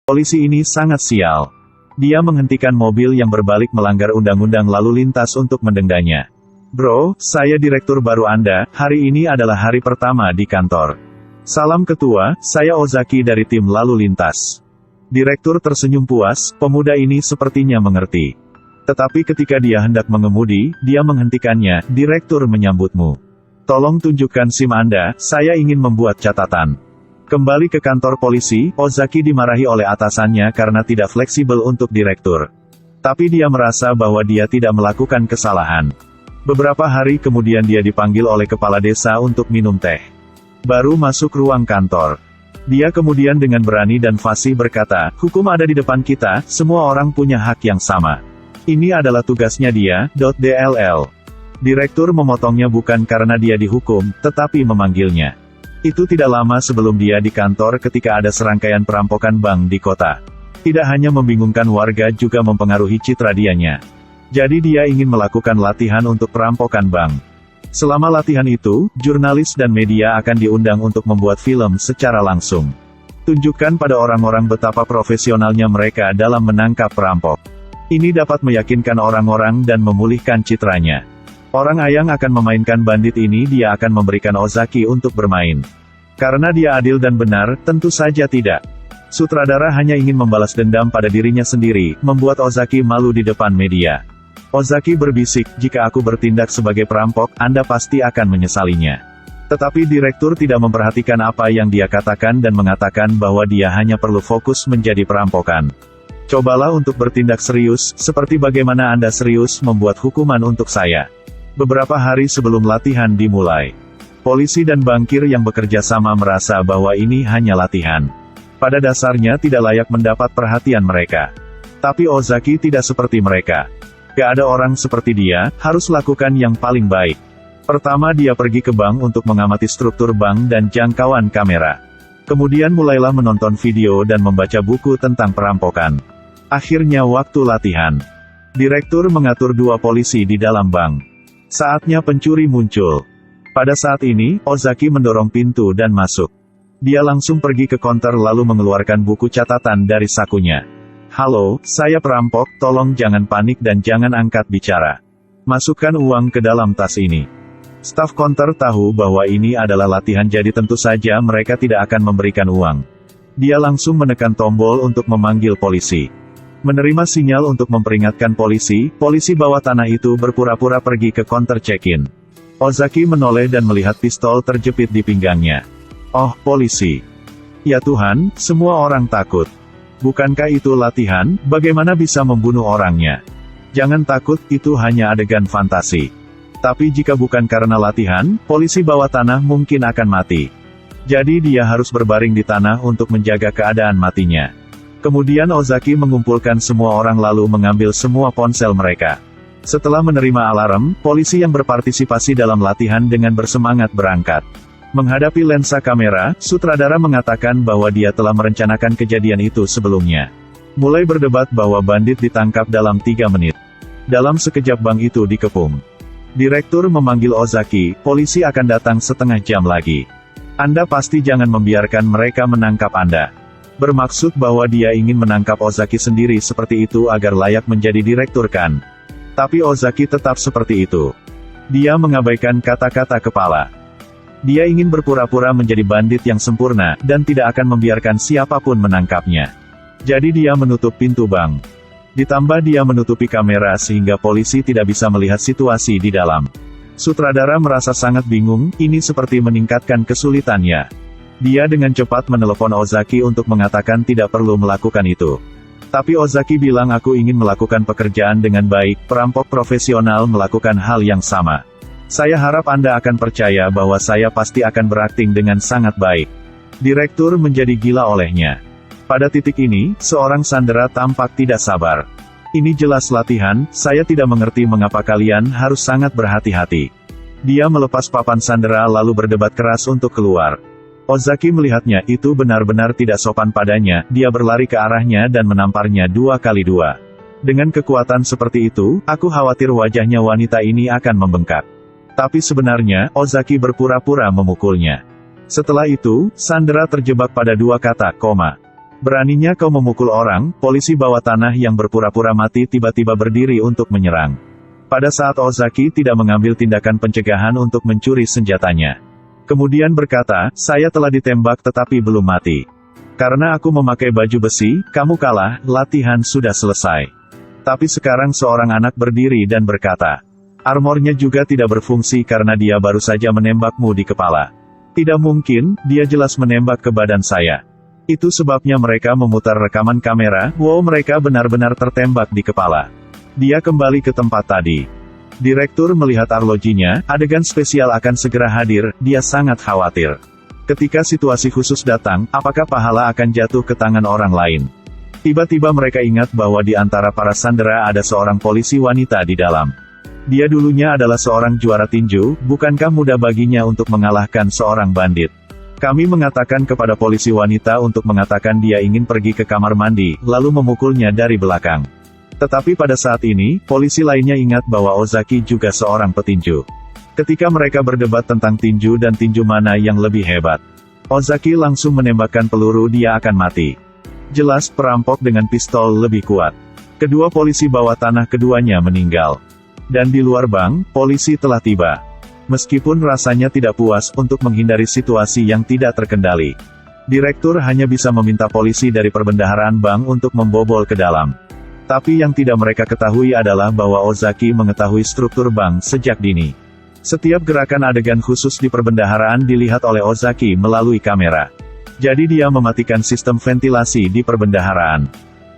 Polisi ini sangat sial. Dia menghentikan mobil yang berbalik melanggar undang-undang lalu lintas untuk mendendanya. Bro, saya direktur baru Anda, hari ini adalah hari pertama di kantor. Salam ketua, saya Ozaki dari tim lalu lintas. Direktur tersenyum puas, pemuda ini sepertinya mengerti. Tetapi ketika dia hendak mengemudi, dia menghentikannya, direktur menyambutmu. Tolong tunjukkan SIM Anda, saya ingin membuat catatan. Kembali ke kantor polisi, Ozaki dimarahi oleh atasannya karena tidak fleksibel untuk direktur. Tapi dia merasa bahwa dia tidak melakukan kesalahan. Beberapa hari kemudian dia dipanggil oleh kepala desa untuk minum teh. Baru masuk ruang kantor. Dia kemudian dengan berani dan fasih berkata, hukum ada di depan kita, semua orang punya hak yang sama. Ini adalah tugasnya dia, DLL. Direktur memotongnya bukan karena dia dihukum, tetapi memanggilnya. Itu tidak lama sebelum dia di kantor ketika ada serangkaian perampokan bank di kota. Tidak hanya membingungkan warga juga mempengaruhi citra dianya. Jadi dia ingin melakukan latihan untuk perampokan bank. Selama latihan itu, jurnalis dan media akan diundang untuk membuat film secara langsung. Tunjukkan pada orang-orang betapa profesionalnya mereka dalam menangkap perampok. Ini dapat meyakinkan orang-orang dan memulihkan citranya. Orang Ayang akan memainkan bandit ini, dia akan memberikan Ozaki untuk bermain. Karena dia adil dan benar, tentu saja tidak. Sutradara hanya ingin membalas dendam pada dirinya sendiri, membuat Ozaki malu di depan media. Ozaki berbisik, jika aku bertindak sebagai perampok, Anda pasti akan menyesalinya. Tetapi direktur tidak memperhatikan apa yang dia katakan dan mengatakan bahwa dia hanya perlu fokus menjadi perampokan. Cobalah untuk bertindak serius, seperti bagaimana Anda serius membuat hukuman untuk saya. Beberapa hari sebelum latihan dimulai, polisi dan bankir yang bekerja sama merasa bahwa ini hanya latihan. Pada dasarnya tidak layak mendapat perhatian mereka. Tapi Ozaki tidak seperti mereka. Gak ada orang seperti dia, harus lakukan yang paling baik. Pertama dia pergi ke bank untuk mengamati struktur bank dan jangkauan kamera. Kemudian mulailah menonton video dan membaca buku tentang perampokan. Akhirnya waktu latihan. Direktur mengatur 2 polisi di dalam bank. Saatnya pencuri muncul. Pada saat ini, Ozaki mendorong pintu dan masuk. Dia langsung pergi ke konter lalu mengeluarkan buku catatan dari sakunya. Halo, saya perampok, tolong jangan panik dan jangan angkat bicara. Masukkan uang ke dalam tas ini. Staf konter tahu bahwa ini adalah latihan jadi tentu saja mereka tidak akan memberikan uang. Dia langsung menekan tombol untuk memanggil polisi. Menerima sinyal untuk memperingatkan polisi bawah tanah itu berpura-pura pergi ke counter check-in. Ozaki menoleh dan melihat pistol terjepit di pinggangnya. Oh, polisi. Ya Tuhan, semua orang takut. Bukankah itu latihan, bagaimana bisa membunuh orangnya? Jangan takut, itu hanya adegan fantasi. Tapi jika bukan karena latihan, polisi bawah tanah mungkin akan mati. Jadi dia harus berbaring di tanah untuk menjaga keadaan matinya. Kemudian Ozaki mengumpulkan semua orang lalu mengambil semua ponsel mereka. Setelah menerima alarm, polisi yang berpartisipasi dalam latihan dengan bersemangat berangkat. Menghadapi lensa kamera, sutradara mengatakan bahwa dia telah merencanakan kejadian itu sebelumnya. Mulai berdebat bahwa bandit ditangkap dalam 3 menit. Dalam sekejap bank itu dikepung. Direktur memanggil Ozaki, polisi akan datang setengah jam lagi. Anda pasti jangan membiarkan mereka menangkap Anda. Bermaksud bahwa dia ingin menangkap Ozaki sendiri seperti itu agar layak menjadi direktur kan? Tapi Ozaki tetap seperti itu. Dia mengabaikan kata-kata kepala. Dia ingin berpura-pura menjadi bandit yang sempurna, dan tidak akan membiarkan siapapun menangkapnya. Jadi dia menutup pintu bank. Ditambah dia menutupi kamera sehingga polisi tidak bisa melihat situasi di dalam. Sutradara merasa sangat bingung, ini seperti meningkatkan kesulitannya. Dia dengan cepat menelepon Ozaki untuk mengatakan tidak perlu melakukan itu. Tapi Ozaki bilang aku ingin melakukan pekerjaan dengan baik, perampok profesional melakukan hal yang sama. Saya harap Anda akan percaya bahwa saya pasti akan berakting dengan sangat baik. Direktur menjadi gila olehnya. Pada titik ini, seorang sandera tampak tidak sabar. Ini jelas latihan, saya tidak mengerti mengapa kalian harus sangat berhati-hati. Dia melepas papan sandera lalu berdebat keras untuk keluar. Ozaki melihatnya, itu benar-benar tidak sopan padanya, dia berlari ke arahnya dan menamparnya 2 kali 2. Dengan kekuatan seperti itu, aku khawatir wajahnya wanita ini akan membengkak. Tapi sebenarnya, Ozaki berpura-pura memukulnya. Setelah itu, sandera terjebak pada 2 kata, koma. Beraninya kau memukul orang, polisi bawah tanah yang berpura-pura mati tiba-tiba berdiri untuk menyerang. Pada saat Ozaki tidak mengambil tindakan pencegahan untuk mencuri senjatanya. Kemudian berkata, saya telah ditembak tetapi belum mati. Karena aku memakai baju besi, kamu kalah, latihan sudah selesai. Tapi sekarang seorang anak berdiri dan berkata, armornya juga tidak berfungsi karena dia baru saja menembakmu di kepala. Tidak mungkin, dia jelas menembak ke badan saya. Itu sebabnya mereka memutar rekaman kamera, wow mereka benar-benar tertembak di kepala. Dia kembali ke tempat tadi. Direktur melihat arlojinya, adegan spesial akan segera hadir, dia sangat khawatir. Ketika situasi khusus datang, apakah pahala akan jatuh ke tangan orang lain? Tiba-tiba mereka ingat bahwa di antara para sandera ada seorang polisi wanita di dalam. Dia dulunya adalah seorang juara tinju, bukankah mudah baginya untuk mengalahkan seorang bandit? Kami mengatakan kepada polisi wanita untuk mengatakan dia ingin pergi ke kamar mandi, lalu memukulnya dari belakang. Tetapi pada saat ini, polisi lainnya ingat bahwa Ozaki juga seorang petinju. Ketika mereka berdebat tentang tinju dan tinju mana yang lebih hebat, Ozaki langsung menembakkan peluru dia akan mati. Jelas, perampok dengan pistol lebih kuat. Kedua polisi bawah tanah keduanya meninggal. Dan di luar bank, polisi telah tiba. Meskipun rasanya tidak puas untuk menghindari situasi yang tidak terkendali. Direktur hanya bisa meminta polisi dari perbendaharaan bank untuk membobol ke dalam. Tapi yang tidak mereka ketahui adalah bahwa Ozaki mengetahui struktur bank sejak dini. Setiap gerakan adegan khusus di perbendaharaan dilihat oleh Ozaki melalui kamera. Jadi dia mematikan sistem ventilasi di perbendaharaan.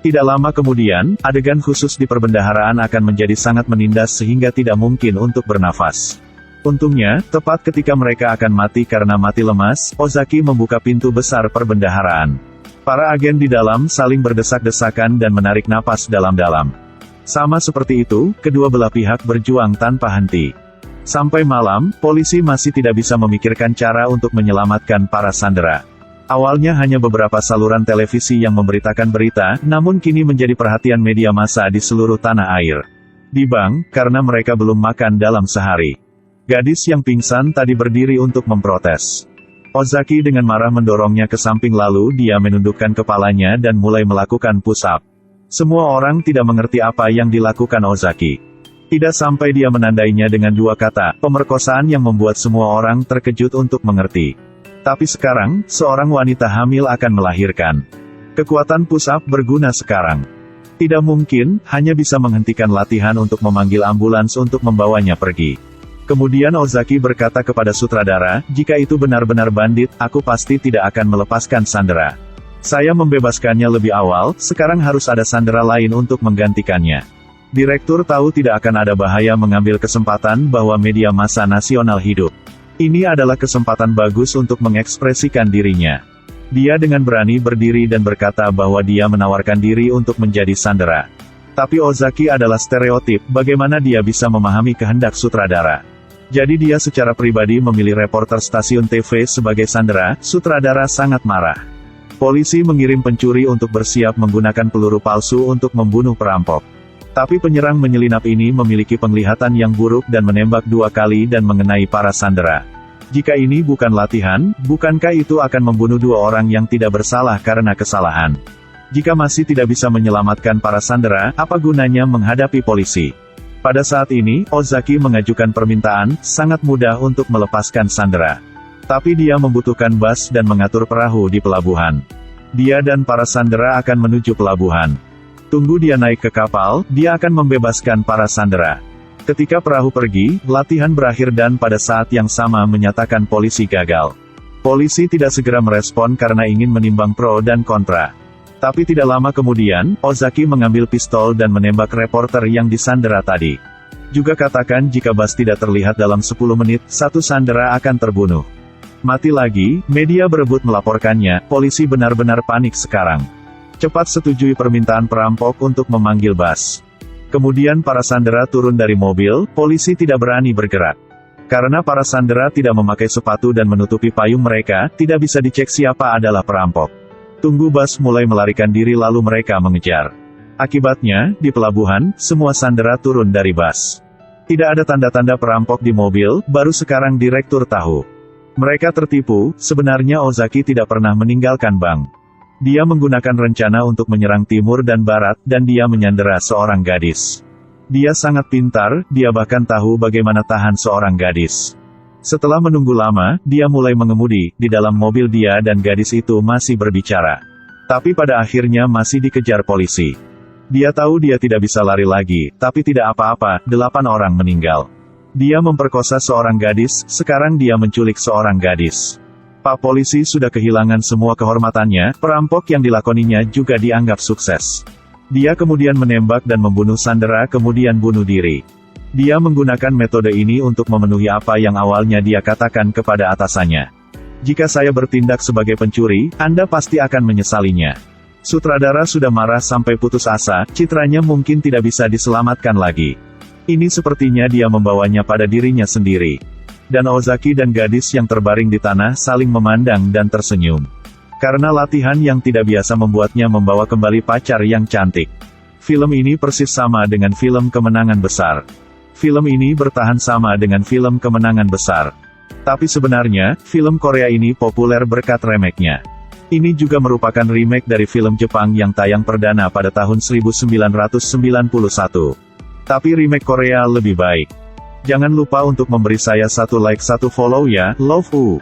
Tidak lama kemudian, adegan khusus di perbendaharaan akan menjadi sangat menindas sehingga tidak mungkin untuk bernafas. Untungnya, tepat ketika mereka akan mati karena mati lemas, Ozaki membuka pintu besar perbendaharaan. Para agen di dalam saling berdesak-desakan dan menarik napas dalam-dalam. Sama seperti itu, kedua belah pihak berjuang tanpa henti. Sampai malam, polisi masih tidak bisa memikirkan cara untuk menyelamatkan para sandera. Awalnya hanya beberapa saluran televisi yang memberitakan berita, namun kini menjadi perhatian media massa di seluruh tanah air. Di bank, karena mereka belum makan dalam sehari. Gadis yang pingsan tadi berdiri untuk memprotes. Ozaki dengan marah mendorongnya ke samping lalu dia menundukkan kepalanya dan mulai melakukan push-up. Semua orang tidak mengerti apa yang dilakukan Ozaki. Tidak sampai dia menandainya dengan dua kata, pemerkosaan yang membuat semua orang terkejut untuk mengerti. Tapi sekarang, seorang wanita hamil akan melahirkan. Kekuatan push-up berguna sekarang. Tidak mungkin, hanya bisa menghentikan latihan untuk memanggil ambulans untuk membawanya pergi. Kemudian Ozaki berkata kepada sutradara, jika itu benar-benar bandit, aku pasti tidak akan melepaskan sandera. Saya membebaskannya lebih awal, sekarang harus ada sandera lain untuk menggantikannya. Direktur tahu tidak akan ada bahaya mengambil kesempatan bahwa media massa nasional hidup. Ini adalah kesempatan bagus untuk mengekspresikan dirinya. Dia dengan berani berdiri dan berkata bahwa dia menawarkan diri untuk menjadi sandera. Tapi Ozaki adalah stereotip, bagaimana dia bisa memahami kehendak sutradara. Jadi dia secara pribadi memilih reporter stasiun TV sebagai sandera, sutradara sangat marah. Polisi mengirim pencuri untuk bersiap menggunakan peluru palsu untuk membunuh perampok. Tapi penyerang menyelinap ini memiliki penglihatan yang buruk dan menembak 2 kali dan mengenai para sandera. Jika ini bukan latihan, bukankah itu akan membunuh 2 orang yang tidak bersalah karena kesalahan? Jika masih tidak bisa menyelamatkan para sandera, apa gunanya menghadapi polisi? Pada saat ini, Ozaki mengajukan permintaan, sangat mudah untuk melepaskan sandera. Tapi dia membutuhkan bas dan mengatur perahu di pelabuhan. Dia dan para sandera akan menuju pelabuhan. Tunggu dia naik ke kapal, dia akan membebaskan para sandera. Ketika perahu pergi, latihan berakhir dan pada saat yang sama menyatakan polisi gagal. Polisi tidak segera merespon karena ingin menimbang pro dan kontra. Tapi tidak lama kemudian, Ozaki mengambil pistol dan menembak reporter yang disandera tadi. Juga katakan jika bas tidak terlihat dalam 10 menit, 1 sandera akan terbunuh. Mati lagi, media berebut melaporkannya, polisi benar-benar panik sekarang. Cepat setujui permintaan perampok untuk memanggil bas. Kemudian para sandera turun dari mobil, polisi tidak berani bergerak. Karena para sandera tidak memakai sepatu dan menutupi payung mereka, tidak bisa dicek siapa adalah perampok. Tunggu bas mulai melarikan diri lalu mereka mengejar. Akibatnya, di pelabuhan, semua sandera turun dari bas. Tidak ada tanda-tanda perampok di mobil, baru sekarang direktur tahu. Mereka tertipu, sebenarnya Ozaki tidak pernah meninggalkan bank. Dia menggunakan rencana untuk menyerang timur dan barat, dan dia menyandera seorang gadis. Dia sangat pintar, dia bahkan tahu bagaimana tahan seorang gadis. Setelah menunggu lama, dia mulai mengemudi. Di dalam mobil dia dan gadis itu masih berbicara. Tapi pada akhirnya masih dikejar polisi. Dia tahu dia tidak bisa lari lagi, tapi tidak apa-apa, 8 orang meninggal. Dia memperkosa seorang gadis, sekarang dia menculik seorang gadis. Pak polisi sudah kehilangan semua kehormatannya, perampok yang dilakoninya juga dianggap sukses. Dia kemudian menembak dan membunuh Sandera kemudian bunuh diri. Dia menggunakan metode ini untuk memenuhi apa yang awalnya dia katakan kepada atasannya. Jika saya bertindak sebagai pencuri, Anda pasti akan menyesalinya. Sutradara sudah marah sampai putus asa, citranya mungkin tidak bisa diselamatkan lagi. Ini sepertinya dia membawanya pada dirinya sendiri. Dan Ozaki dan gadis yang terbaring di tanah saling memandang dan tersenyum. Karena latihan yang tidak biasa membuatnya membawa kembali pacar yang cantik. Film ini persis sama dengan film Kemenangan Besar. Film ini bertahan sama dengan film Kemenangan Besar. Tapi sebenarnya, film Korea ini populer berkat remake-nya. Ini juga merupakan remake dari film Jepang yang tayang perdana pada tahun 1991. Tapi remake Korea lebih baik. Jangan lupa untuk memberi saya 1 like 1 follow ya, love.